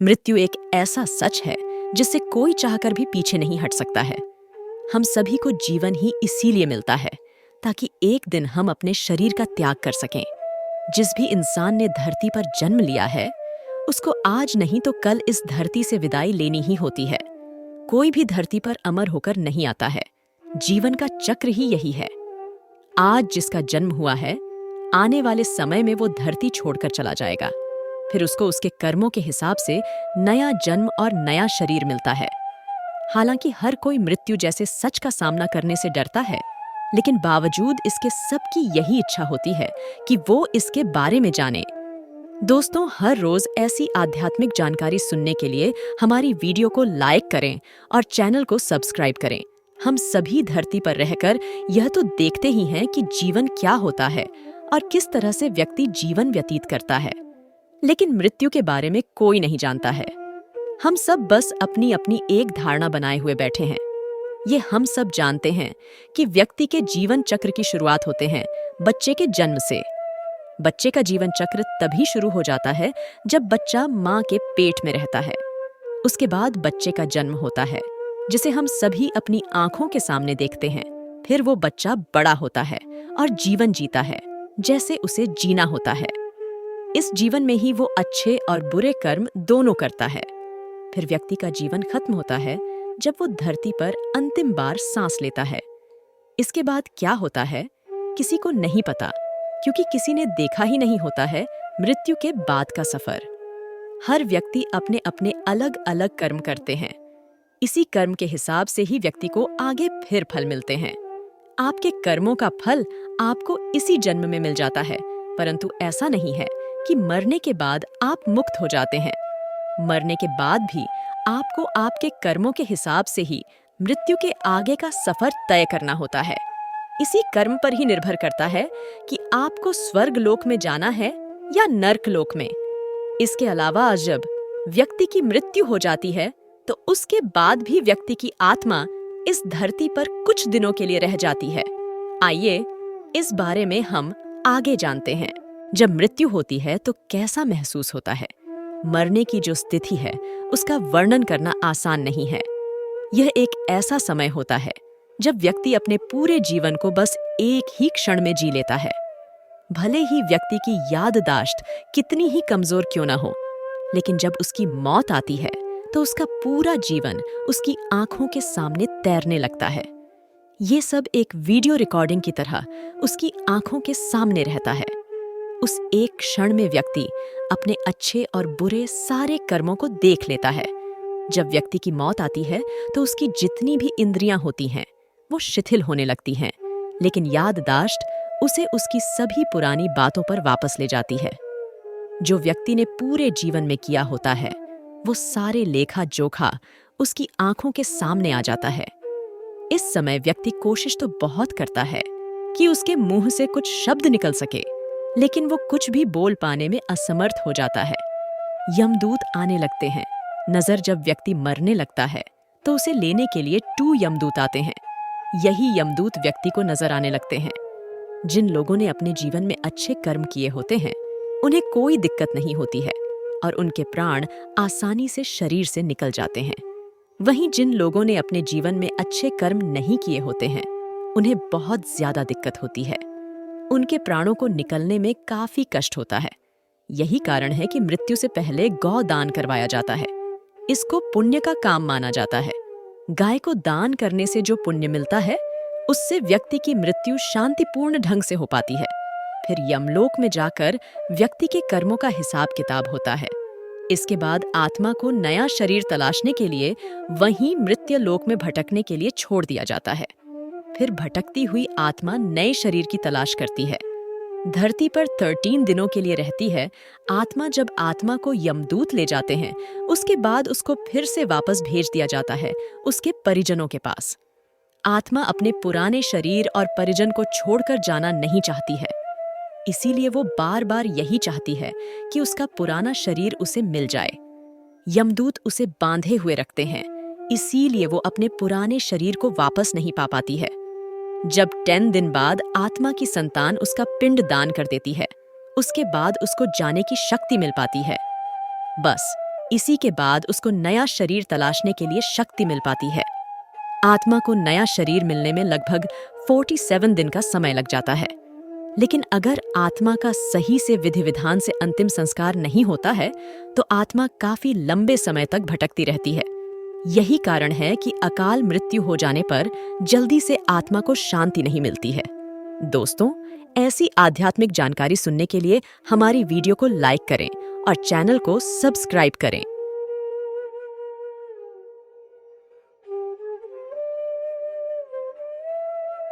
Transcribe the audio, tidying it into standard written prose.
मृत्यु एक ऐसा सच है जिससे कोई चाहकर भी पीछे नहीं हट सकता है। हम सभी को जीवन ही इसीलिए मिलता है ताकि एक दिन हम अपने शरीर का त्याग कर सकें। जिस भी इंसान ने धरती पर जन्म लिया है, उसको आज नहीं तो कल इस धरती से विदाई लेनी ही होती है। कोई भी धरती पर अमर होकर नहीं आता है। जीवन का चक्र ही यही है। आज जिसका जन्म हुआ है, आने वाले समय में वो धरती छोड़कर चला जाएगा। फिर उसको उसके कर्मों के हिसाब से नया जन्म और नया शरीर मिलता है। हालांकि हर कोई मृत्यु जैसे सच का सामना करने से डरता है, लेकिन बावजूद इसके सबकी यही इच्छा होती है कि वो इसके बारे में जाने। दोस्तों, हर रोज ऐसी आध्यात्मिक जानकारी सुनने के लिए हमारी वीडियो को लाइक करें और चैनल को सब्सक्राइब करें। हम सभी धरती पर रहकर यह तो देखते ही हैं कि जीवन क्या होता है और किस तरह से व्यक्ति जीवन व्यतीत करता है, लेकिन मृत्यु के बारे में कोई नहीं जानता है। हम सब बस अपनी अपनी एक धारणा बनाए हुए बैठे हैं। ये हम सब जानते हैं कि व्यक्ति के जीवन चक्र की शुरुआत होते हैं बच्चे के जन्म से। बच्चे का जीवन चक्र तभी शुरू हो जाता है जब बच्चा माँ के पेट में रहता है। उसके बाद बच्चे का जन्म होता है, जिसे हम सभी अपनी आंखों के सामने देखते हैं। फिर वो बच्चा बड़ा होता है और जीवन जीता है जैसे उसे जीना होता है। इस जीवन में ही वो अच्छे और बुरे कर्म दोनों करता है। फिर व्यक्ति का जीवन खत्म होता है जब वो धरती पर अंतिम बार सांस लेता है। इसके बाद क्या होता है किसी को नहीं पता, क्योंकि किसी ने देखा ही नहीं होता है मृत्यु के बाद का सफर। हर व्यक्ति अपने अपने अलग अलग कर्म करते हैं। इसी कर्म के हिसाब से ही व्यक्ति को आगे फिर फल मिलते हैं। आपके कर्मों का फल आपको इसी जन्म में मिल जाता है, परंतु ऐसा नहीं है कि मरने के बाद आप मुक्त हो जाते हैं। मरने के बाद भी आपको आपके कर्मों के हिसाब से ही मृत्यु के आगे का सफर तय करना होता है। इसी कर्म पर ही निर्भर करता है कि आपको स्वर्ग लोक में जाना है या नर्क लोक में। इसके अलावा जब व्यक्ति की मृत्यु हो जाती है तो उसके बाद भी व्यक्ति की आत्मा इस धरती पर कुछ दिनों के लिए रह जाती है। आइए इस बारे में हम आगे जानते हैं। जब मृत्यु होती है तो कैसा महसूस होता है? मरने की जो स्थिति है उसका वर्णन करना आसान नहीं है। यह एक ऐसा समय होता है जब व्यक्ति अपने पूरे जीवन को बस एक ही क्षण में जी लेता है। भले ही व्यक्ति की याददाश्त कितनी ही कमजोर क्यों ना हो, लेकिन जब उसकी मौत आती है तो उसका पूरा जीवन उसकी आंखों के सामने तैरने लगता है। ये सब एक वीडियो रिकॉर्डिंग की तरह उसकी आंखों के सामने रहता है। उस एक क्षण में व्यक्ति अपने अच्छे और बुरे सारे कर्मों को देख लेता है। जब व्यक्ति की मौत आती है तो उसकी जितनी भी इंद्रियां होती हैं वो शिथिल होने लगती हैं, लेकिन याददाश्त उसे उसकी सभी पुरानी बातों पर वापस ले जाती है। जो व्यक्ति ने पूरे जीवन में किया होता है वो सारे लेखा जोखा उसकी आंखों के सामने आ जाता है। इस समय व्यक्ति कोशिश तो बहुत करता है कि उसके मुंह से कुछ शब्द निकल सके, लेकिन वो कुछ भी बोल पाने में असमर्थ हो जाता है। यमदूत आने लगते हैं। नजर जब व्यक्ति मरने लगता है तो उसे लेने के लिए 2 यमदूत आते हैं। यही यमदूत व्यक्ति को नजर आने लगते हैं। जिन लोगों ने अपने जीवन में अच्छे कर्म किए होते हैं उन्हें कोई दिक्कत नहीं होती है और उनके प्राण आसानी से शरीर से निकल जाते हैं। वहीं जिन लोगों ने अपने जीवन में अच्छे कर्म नहीं किए होते हैं उन्हें बहुत ज्यादा दिक्कत होती है। उनके प्राणों को निकलने में काफी कष्ट होता है। यही कारण है कि मृत्यु से पहले गौ दान करवाया जाता है। इसको पुण्य का काम माना जाता है। गाय को दान करने से जो पुण्य मिलता है उससे व्यक्ति की मृत्यु शांतिपूर्ण ढंग से हो पाती है। फिर यमलोक में जाकर व्यक्ति के कर्मों का हिसाब किताब होता है। इसके बाद आत्मा को नया शरीर तलाशने के लिए वहीं मृत्यलोक में भटकने के लिए छोड़ दिया जाता है। फिर भटकती हुई आत्मा नए शरीर की तलाश करती है। धरती पर 13 दिनों के लिए रहती है। आत्मा जब आत्मा को यमदूत ले जाते हैं उसके बाद उसको फिर से वापस भेज दिया जाता है उसके परिजनों के पास। आत्मा अपने पुराने शरीर और परिजन को छोड़कर जाना नहीं चाहती है, इसीलिए वो बार बार यही चाहती है कि उसका पुराना शरीर उसे मिल जाए। यमदूत उसे बांधे हुए रखते हैं, इसीलिए वो अपने पुराने शरीर को वापस नहीं पा पाती है। जब 10 दिन बाद आत्मा की संतान उसका पिंड दान कर देती है, उसके बाद उसको जाने की शक्ति मिल पाती है। बस इसी के बाद उसको नया शरीर तलाशने के लिए शक्ति मिल पाती है। आत्मा को नया शरीर मिलने में लगभग 47 दिन का समय लग जाता है। लेकिन अगर आत्मा का सही से विधि विधान से अंतिम संस्कार नहीं होता है तो आत्मा काफी लंबे समय तक भटकती रहती है। यही कारण है कि अकाल मृत्यु हो जाने पर जल्दी से आत्मा को शांति नहीं मिलती है। दोस्तों, ऐसी आध्यात्मिक जानकारी सुनने के लिए हमारी वीडियो को लाइक करें और चैनल को सब्सक्राइब करें।